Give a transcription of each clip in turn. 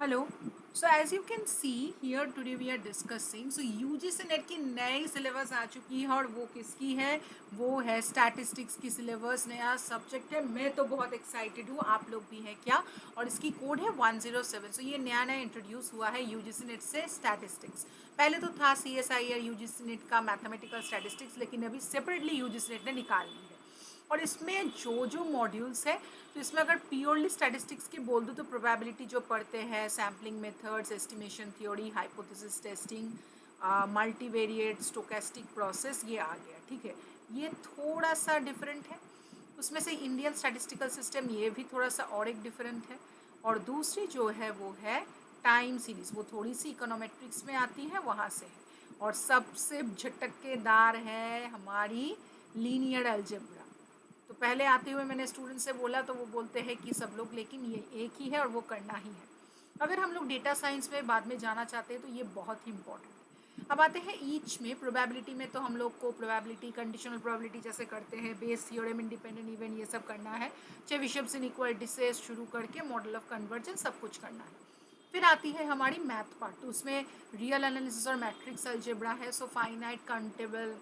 Hello. So as you can see here today we are discussing so UGC net की नई syllabus आ चुकी है और वो किसकी है, वो है स्टैटिस्टिक्स की सिलेबस। नया सब्जेक्ट है, मैं तो बहुत एक्साइटेड हूँ, आप लोग भी हैं क्या। और इसकी कोड है 107। सो ये नया नया इंट्रोड्यूस हुआ है यूजीसी नेट से स्टैटिस्टिक्स। पहले तो था CSIR यूजीसी नेट का मैथमेटिकल स्टैटिस्टिक्स, लेकिन अभी सेपरेटली यूजीसी नेट ने निकाल ली है। और इसमें जो जो मॉड्यूल्स है, तो इसमें अगर प्योरली स्टैटिस्टिक्स की बोल दूँ तो प्रोबेबिलिटी जो पढ़ते हैं, sampling methods, estimation theory, hypothesis testing, multivariate stochastic process, ये आ गया। ठीक है, ये थोड़ा सा डिफरेंट है। उसमें से इंडियन स्टैटिस्टिकल सिस्टम ये भी थोड़ा सा और एक डिफरेंट है। और दूसरी जो है वो है टाइम सीरीज, वो थोड़ी सी इकोनोमेट्रिक्स में आती है, वहाँ से है। और सबसे झटकेदार है हमारी लीनियर अलजेब्रा। तो पहले आते हुए मैंने स्टूडेंट से बोला तो वो बोलते हैं कि सब लोग, लेकिन ये एक ही है और वो करना ही है। अगर हम लोग डेटा साइंस में बाद में जाना चाहते हैं तो ये बहुत ही इंपॉर्टेंट है। अब आते हैं ईच में। प्रोबेबिलिटी में तो हम लोग को प्रोबेबिलिटी, कंडीशनल प्रोबेबिलिटी जैसे करते हैं, बेस थ्योरम, इंडिपेंडेंट इवेंट, ये सब करना है। चाहे विशब्स इनइक्वालिटी से शुरू करके मॉडल ऑफ कन्वर्जेंस सब कुछ करना है। फिर आती है हमारी मैथ पार्ट, तो उसमें रियल एनालिसिस और मैट्रिक्स अलजेब्रा है। सो फाइनाइट, काउंटेबल,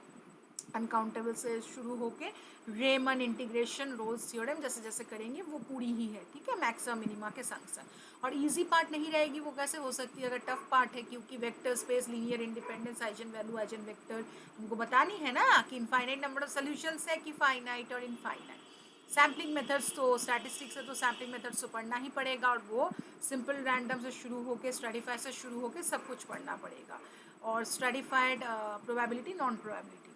अनकाउंटेबल से शुरू होके रेमन इंटीग्रेशन, रोल्स थ्योरम जैसे जैसे करेंगे वो पूरी ही है। ठीक है, मैक्सिमम मिनिमा के संग संग। और इजी पार्ट नहीं रहेगी, वो कैसे हो सकती है अगर टफ पार्ट है, क्योंकि vector space, linear independence, eigen value, eigen vector हमको बतानी है ना, कि इनफाइनाइट नंबर ऑफ सोल्यूशंस है कि फाइनाइट और इनफाइनाइट। सैम्पलिंग मेथड्स तो स्टैटिस्टिक्स है, तो सैम्पलिंग मेथड्स तो पढ़ना ही पड़ेगा, और वो सिंपल रैंडम से शुरू होकर, स्ट्रेटिफाई से शुरू होकर सब कुछ पढ़ना पड़ेगा। और स्ट्रेटिफाइड प्रोबेबिलिटी, नॉन प्रोबेबिलिटी को।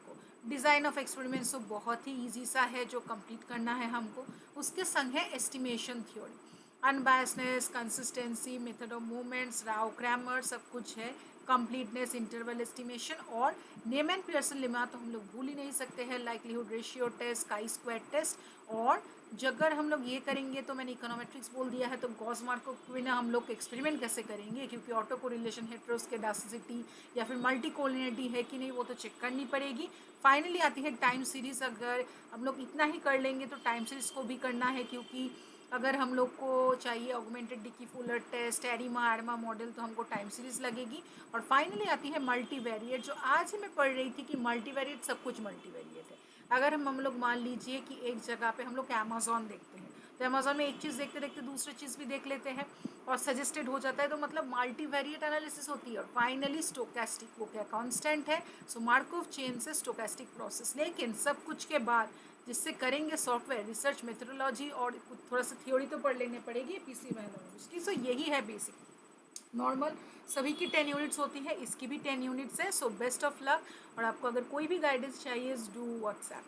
डिज़ाइन ऑफ एक्सपेरिमेंट्स तो बहुत ही ईजी सा है जो कंप्लीट करना है हमको। उसके संग है estimation theory, unbiasedness, consistency, method of movements, Rao Cramer, सब कुछ है। कंप्लीटनेस, इंटरवल एस्टिमेशन, और नेम एंड पियर्सन लेमा तो हम लोग भूल ही नहीं सकते हैं, likelihood ratio test, chi square test. और अगर हम लोग ये करेंगे तो मैंने इकोनोमेट्रिक्स बोल दिया है, तो गॉस मार्को को बिना हम लोग एक्सपेरिमेंट कैसे करेंगे, क्योंकि ऑटो कोरिलेशन, हेटेरोस्केडासिटी या फिर मल्टी कोलिनिटी है कि नहीं वो तो चेक करनी पड़ेगी। फाइनली आती है टाइम सीरीज। अगर हम लोग इतना ही कर लेंगे तो टाइम सीरीज को भी करना है, क्योंकि अगर हम लोग को चाहिए augmented Dickey Fuller test, ARIMA ARMA model, तो हमको टाइम सीरीज लगेगी। और फाइनली आती है मल्टीवेरिएट, जो आज ही मैं पढ़ रही थी कि मल्टीवेरिएट सब कुछ मल्टीवेरिएट है। अगर हम लोग मान लीजिए कि एक जगह पे हम लोग अमेजोन देखते हैं, तो अमेजोन में एक चीज़ देखते देखते दूसरी चीज़ भी देख लेते हैं और सजेस्टेड हो जाता है, तो मतलब मल्टीवेरिएट एनालिसिस होती है। और फाइनली स्टोकेस्टिक, वो क्या कांस्टेंट है, सो मार्कोव चेन से स्टोकेस्टिक प्रोसेस। लेकिन सब कुछ के बाद जिससे करेंगे सॉफ्टवेयर रिसर्च मेथोडोलॉजी और थोड़ा सा थ्योरी तो पढ़ लेने पड़ेगी पीसी मैनुअल की। सो यही है बेसिक नॉर्मल। सभी की 10 यूनिट्स होती है, इसकी भी 10 यूनिट्स है। So best of luck. और आपको अगर कोई भी गाइडेंस चाहिए, डू व्हाट्सएप।